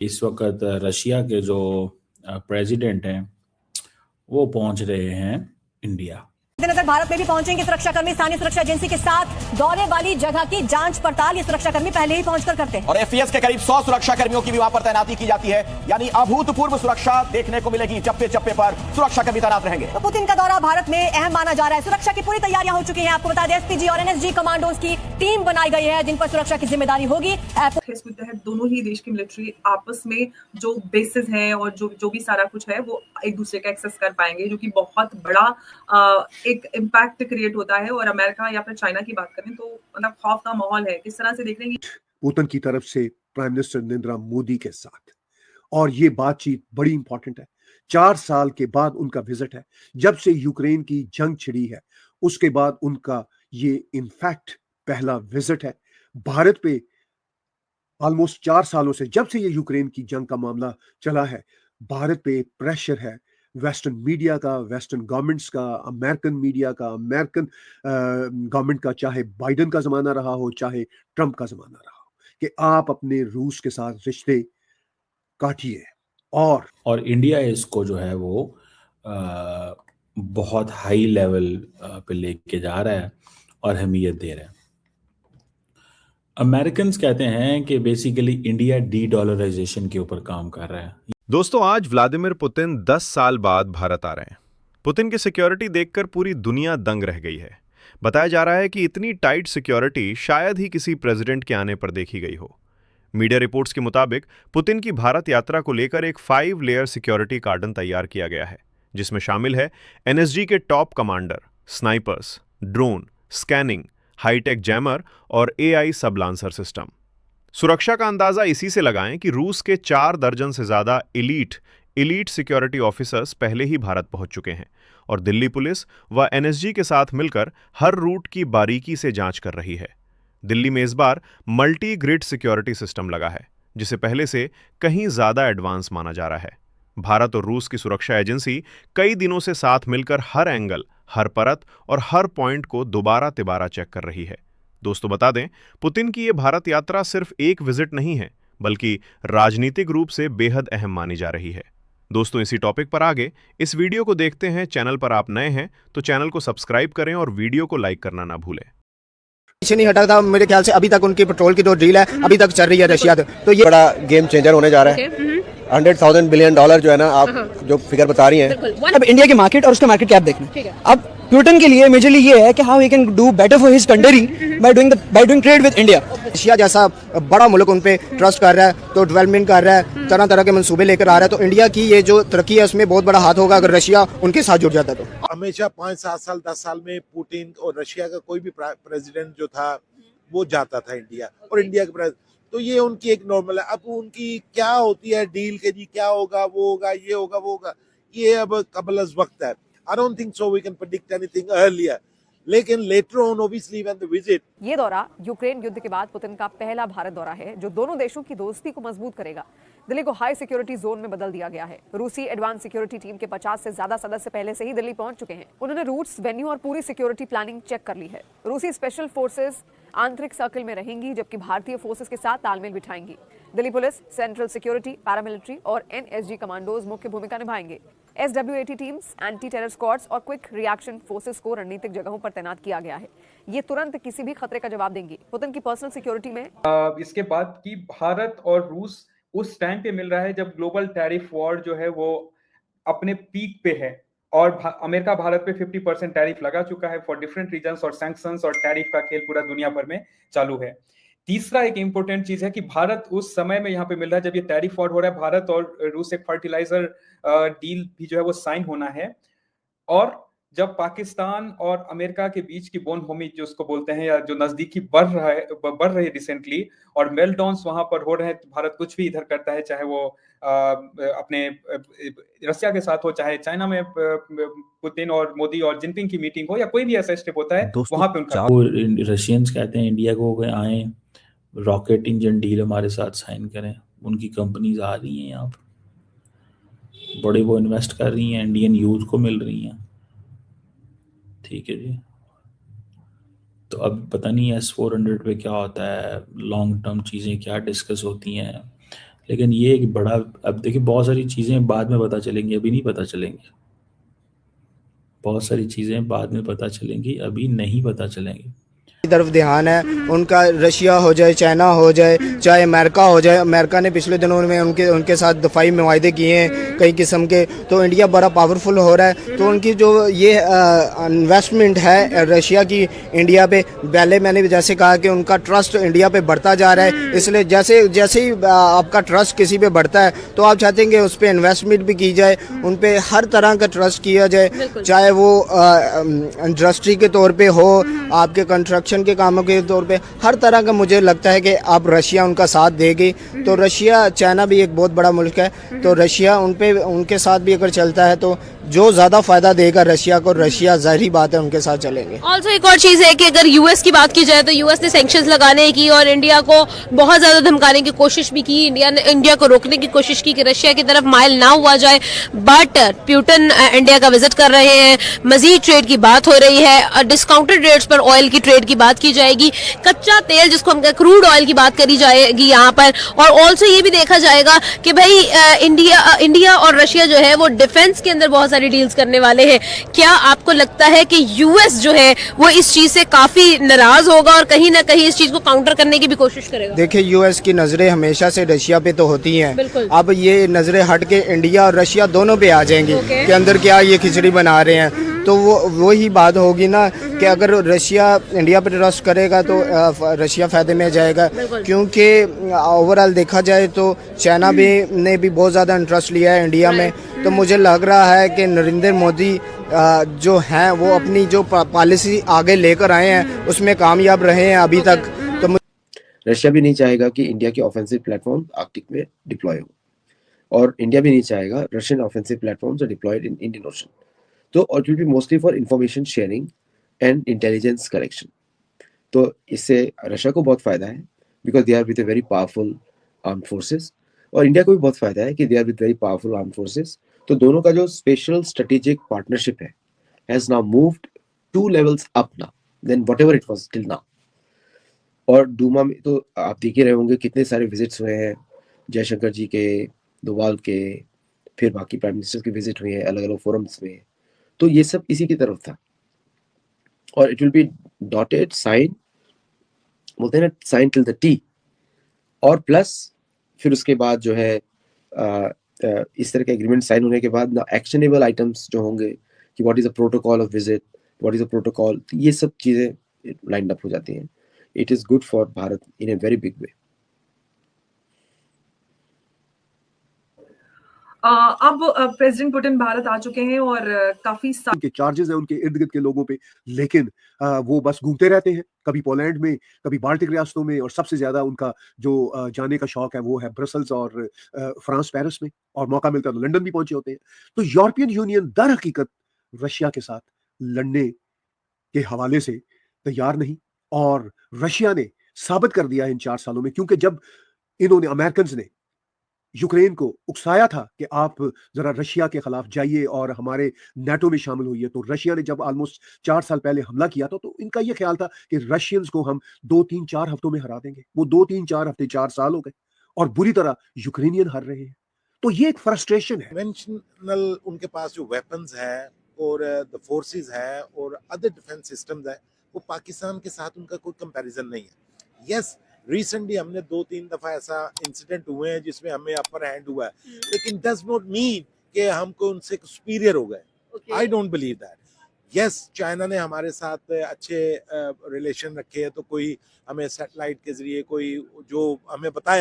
इस वक्त रशिया के जो प्रेसिडेंट हैं वो पहुंच रहे हैं इंडिया। नजर भारत में भी पहुंचेंगे सुरक्षाकर्मी। स्थानीय सुरक्षा एजेंसी के साथ दौरे वाली जगह की जांच पड़ताल ये सुरक्षाकर्मी पहले ही पहुंचकर करते हैं। और एफपीएस के करीब 100 सुरक्षाकर्मियों की भी वहां पर तैनाती की जाती है, यानी अभूतपूर्व सुरक्षा देखने को मिलेगी। चप्पे चप्पे पर सुरक्षाकर्मी तैनात रहेंगे। तो पुतिन का दौरा भारत में अहम माना जा रहा है। सुरक्षा की पूरी तैयारियां हो चुकी हैं। आपको बता दें एसपीजी और एनएसजी कमांडोज की टीम बनाई गई है जिन पर सुरक्षा की जिम्मेदारी होगी। इसके तहत दोनों ही देश की मिलिट्री आपस में जो बेसिस हैं और जो भी सारा कुछ है वो एक दूसरे का एक्सेस कर पाएंगे, जो कि बहुत बड़ा एक इम्पैक्ट क्रिएट होता है। और अमेरिका या फिर चाइना की बात करें तो मतलब खौफ का माहौल है। किस तरह से देख रहे हैं पुतिन की तरफ से प्राइम मिनिस्टर नरेंद्र मोदी के साथ, और ये बातचीत बड़ी इंपॉर्टेंट है। 4 साल के बाद उनका विजिट है। जब से यूक्रेन की जंग छिड़ी है उसके बाद उनका ये इनफैक्ट पहला विजिट है भारत पे। ऑलमोस्ट 4 सालों से, जब से ये यूक्रेन की जंग का मामला चला है, भारत पे प्रेशर है वेस्टर्न मीडिया का, वेस्टर्न गवर्नमेंट्स का, अमेरिकन मीडिया का, अमेरिकन गवर्नमेंट का, चाहे बाइडेन का जमाना रहा हो चाहे ट्रंप का जमाना रहा हो, कि आप अपने रूस के साथ रिश्ते काटिए। और इंडिया इसको जो है वो बहुत हाई लेवल पे लेके जा रहा है और अहमियत दे रहा है। अमेरिकन्स कहते हैं कि बेसिकली इंडिया डी डॉलराइजेशन के ऊपर काम कर रहा है। दोस्तों, आज व्लादिमीर पुतिन 10 साल बाद भारत आ रहे हैं। पुतिन की सिक्योरिटी देखकर पूरी दुनिया दंग रह गई है। बताया जा रहा है कि इतनी टाइट सिक्योरिटी शायद ही किसी प्रेसिडेंट के आने पर देखी गई हो। मीडिया रिपोर्ट्स के मुताबिक पुतिन की भारत यात्रा को लेकर एक 5 लेयर सिक्योरिटी कार्डन तैयार किया गया है, जिसमें शामिल है एनएसजी के top commander, snipers, drone, scanning, high tech jammer और एआई सब लांसर सिस्टम। सुरक्षा का अंदाजा इसी से लगाएं कि रूस के 4 दर्जन से ज्यादा एलीट सिक्योरिटी ऑफिसर्स पहले ही भारत पहुंच चुके हैं और दिल्ली पुलिस व एनएसजी के साथ मिलकर हर रूट की बारीकी से जांच कर रही है। दिल्ली में इस बार मल्टी ग्रिड सिक्योरिटी सिस्टम लगा है, जिसे पहले से कहीं ज्यादा एडवांस माना जा रहा है। भारत और रूस की सुरक्षा एजेंसी कई दिनों से साथ मिलकर हर एंगल, हर परत और हर पॉइंट को दोबारा तिबारा चेक कर रही है। दोस्तों, बता दें, पुतिन की यह भारत यात्रा सिर्फ एक विजिट नहीं है, बल्कि राजनीतिक रूप से बेहद अहम मानी जा रही है। दोस्तों, इसी टॉपिक पर आगे इस वीडियो को देखते हैं। चैनल पर आप नए हैं तो चैनल को सब्सक्राइब करें और वीडियो को लाइक करना ना भूलें। पीछे नहीं हटा था। मेरे ख्याल से अभी तक उनकी पेट्रोल की जो डील है अभी तक चल रही है रशिया से, तो ये बड़ा गेम चेंजर होने जा रहा है। $100,000 बिलियन जो है ना, आप जो फिगर बता रही हैं। अब इंडिया की मार्केट और उसका मार्केट कैप देखना। अब पुतिन के लिए मेजरली ये है कि how he can do better for his country by doing trade with India. Russia जैसा बड़ा मुल्क उन पे ट्रस्ट कर रहा है, तो डेवलपमेंट कर रहा है, तरह तरह के मंसूबे लेकर आ रहा है, तो इंडिया की ये जो तरक्की है उसमें बहुत बड़ा हाथ होगा अगर रशिया उनके साथ जुड़ जाता है। तो हमेशा 5-7 साल 10 साल में पुतिन और रशिया का कोई भी प्रेसिडेंट जो था वो जाता था इंडिया, और इंडिया के प्रेसिडेंट, तो ये उनकी एक नॉर्मल है। अब उनकी क्या होती है डील के जी, क्या होगा, वो होगा, ये होगा, वो होगा, ये अब कबल वक्त है। I don't think so we can predict anything earlier. लेकिन later on obviously when the visit। ये दौरा यूक्रेन युद्ध के बाद पुतिन का पहला भारत दौरा है जो दोनों देशों की दोस्ती को मजबूत करेगा। दिल्ली को हाई सिक्योरिटी जोन में बदल दिया गया है। रूसी एडवांस सिक्योरिटी टीम के 50 से ज्यादा सदस्य पहले से ही दिल्ली पहुंच चुके हैं। उन्होंने रूट्स, वेन्यू और पूरी सिक्योरिटी प्लानिंग चेक कर ली है। रूसी स्पेशल फोर्सेस आंतरिक सर्कल में रहेंगी जबकि भारतीय फोर्सेस के साथ तालमेल बिठाएंगी। Delhi police, central security, paramilitary और एनएसजी कमांडोज मुख्य भूमिका निभाएंगे। SWAT teams, anti terror squads और क्विक रिएक्शन फोर्सेस को रणनीतिक जगहों पर तैनात किया गया है। ये तुरंत किसी भी खतरे का जवाब देंगी। पुतिन की पर्सनल सिक्योरिटी में इसके बाद की भारत और रूस उस टाइम पे मिल रहा है जब ग्लोबल टैरिफ वॉर जो है वो अपने पीक पे है और अमेरिका भारत पे 50% टैरिफ लगा चुका है फॉर डिफरेंट रीजन्स, और सैंक्शंस और टैरिफ का खेल पूरा दुनिया भर में चालू है। तीसरा एक इंपॉर्टेंट चीज है कि भारत उस समय में यहाँ पे मिल रहा है जब ये टैरिफ वॉर हो रहा है। भारत और रूस एक फर्टिलाइजर डील भी जो है वो साइन होना है, और जब पाकिस्तान और अमेरिका के बीच की बोन होमी जो उसको बोलते हैं, या जो नजदीकी बढ़ रही है रिसेंटली, और मेल्टडाउन्स वहां पर हो रहे हैं, तो भारत कुछ भी इधर करता है, चाहे वो अपने रशिया के साथ हो, चाहे चाइना में पुतिन और मोदी और जिनपिंग की मीटिंग हो, या कोई भी ऐसा स्टेप होता है वहां पे उनका। रशियंस कहते हैं इंडिया को आए रॉकेट इंजन डील हमारे साथ साइन करें। उनकी कंपनीज आ रही हैं यहाँ पर, बड़े वो इन्वेस्ट कर रही हैं, इंडियन यूथ को मिल रही हैं। ठीक है जी, तो अब पता नहीं S-400 पे क्या होता है, लॉन्ग टर्म चीज़ें क्या डिस्कस होती हैं, लेकिन ये एक बड़ा, अब देखिए बहुत सारी चीज़ें बाद में पता चलेंगी, अभी नहीं पता चलेंगी। बहुत सारी चीज़ें बाद में पता चलेंगी, अभी नहीं पता चलेंगी। तरफ ध्यान है उनका, रशिया हो जाए, चाइना हो जाए, चाहे अमेरिका हो जाए। अमेरिका ने पिछले दिनों में उनके साथ दफाई मुआहदे किए हैं कई किस्म के, तो इंडिया बड़ा पावरफुल हो रहा है। तो उनकी जो ये इन्वेस्टमेंट है रशिया की इंडिया पे, पहले मैंने जैसे कहा कि उनका ट्रस्ट इंडिया पे बढ़ता जा रहा है, इसलिए जैसे ही आपका ट्रस्ट किसी पे बढ़ता है तो आप चाहते हैं कि उस पर इन्वेस्टमेंट भी की जाए, उन पर हर तरह का ट्रस्ट किया जाए, चाहे वो इंडस्ट्री के तौर पर हो, आपके कंस्ट्रक्शन के कामों के तौर पे, हर तरह का मुझे लगता है कि अब रशिया उनका साथ देगी। तो रशिया, चाइना भी एक बहुत बड़ा मुल्क है, तो रशिया उनके साथ भी अगर चलता है तो जो ज्यादा फायदा देगा रशिया को, रशिया जाहिर बात है उनके साथ चलेंगे। ऑल्सो एक और चीज है कि अगर यूएस की बात की जाए तो यूएस ने सैंक्शंस लगाने की और इंडिया को बहुत ज्यादा धमकाने की कोशिश भी की, इंडिया को रोकने की कोशिश की कि रशिया की तरफ माइल ना हुआ जाए, बट पुतिन इंडिया का विजिट कर रहे हैं, मजीद ट्रेड की बात हो रही है, डिस्काउंटेड रेट्स पर ऑयल की ट्रेड की बात की जाएगी, कच्चा तेल जिसको हम क्रूड ऑयल की बात करी जाएगी यहाँ पर, और ऑल्सो ये भी देखा जाएगा कि भाई इंडिया और रशिया जो है वो डिफेंस के अंदर बहुत सारी डील्स करने वाले हैं। क्या आपको लगता है कि यूएस जो है वो इस चीज से काफी नाराज होगा और कहीं ना कहीं इस चीज को काउंटर करने की भी कोशिश करेगा? देखिए, यूएस की नजरें हमेशा से रशिया पे तो होती हैं, अब ये नजरें हट के इंडिया और रशिया दोनों पे आ जाएंगी कि अंदर क्या ये खिचड़ी बना रहे हैं। तो वो ही बात होगी ना कि अगर रशिया इंडिया पर ट्रस्ट करेगा तो रशिया फायदे में जाएगा, क्योंकि ओवरऑल देखा जाए तो चाइना ने भी बहुत ज़्यादा इंटरेस्ट लिया है इंडिया में। तो मुझे लग रहा है कि नरेंद्र मोदी जो हैं वो अपनी जो पॉलिसी आगे लेकर आए हैं उसमें कामयाब रहे हैं अभी तक। तो रशिया भी नहीं चाहेगा कि इंडिया की ऑफेंसिव प्लेटफॉर्म आर्कटिक में डिप्लॉय हो, और इंडिया भी नहीं चाहेगा Russian offensive platforms are deployed in Indian Ocean. तो it will be mostly for information sharing and intelligence collection. तो इससे रशिया को बहुत फायदा है because they are with a very powerful armed forces, और इंडिया को भी बहुत फायदा है कि they are with very powerful armed forces. तो दोनों का जो स्पेशल स्ट्रेटेजिक पार्टनरशिप है has now moved 2 levels up now than whatever it was till now. और डूमा में तो आप देख ही रहे होंगे कितने सारे विजिट्स हुए हैं, जयशंकर जी के, डोवाल के, फिर बाकी प्राइम मिनिस्टर के विजिट हुए हैं अलग अलग फोरम्स में। तो ये सब इसी की तरफ था, और it will be dotted sign, बोलते हैं ना साइन टिल द टी, और प्लस फिर उसके बाद जो है इस तरह के एग्रीमेंट साइन होने के बाद ना एक्शनेबल आइटम्स जो होंगे कि what is the protocol of visit, what is the protocol, ये सब चीजें लाइंड अप हो जाती हैं। It is good for Bharat in a very big way. अब प्रेसिडेंट पुतिन भारत आ चुके हैं और काफी के चार्जेस हैं उनके इर्द गिर्द के लोगों पे, लेकिन वो बस घूमते रहते हैं, कभी पोलैंड में, कभी बाल्टिक रियासतों में, और सबसे ज्यादा उनका जो जाने का शौक है वो है ब्रसल्स और फ्रांस, पेरिस में, और मौका मिलता है तो लंदन भी पहुंचे होते हैं। तो यूरोपियन यूनियन दर हकीकत रशिया के साथ लड़ने के हवाले से तैयार नहीं, और रशिया ने साबित कर दिया है इन 4 सालों में, क्योंकि जब इन्होंने अमेरिकन ने यूक्रेन को उकसाया था कि आप जरा रशिया के खिलाफ जाइए और हमारे नाटो में शामिल हुई है, तो रशिया ने जब ऑलमोस्ट 4 साल पहले हमला किया था तो इनका यह ख्याल था कि रशियंस को हम 2-3-4 हफ्तों में हरा देंगे। वो 2-3-4 हफ्ते 4 साल हो गए और बुरी तरह यूक्रेनियन हार रहे हैं। तो ये एक फ्रस्ट्रेशन है। कन्वेंशनल उनके पास जो वेपन्स है और द फोर्सेस है और अदर डिफेंस सिस्टम्स है, वो पाकिस्तान के साथ उनका कोई कंपैरिजन नहीं है। यस, रिसेंटली हमने 2-3 दफा ऐसा इंसिडेंट हुए हैं जिसमें हमें अपर हैंड हुआ है, लेकिन डज नॉट मीन कि हमको उनसे सुपीरियर हो गए। I don't believe that. Yes, China ने हमारे साथ अच्छे रिलेशन रखे हैं, तो कोई हमें सैटेलाइट के जरिए कोई जो हमें बताए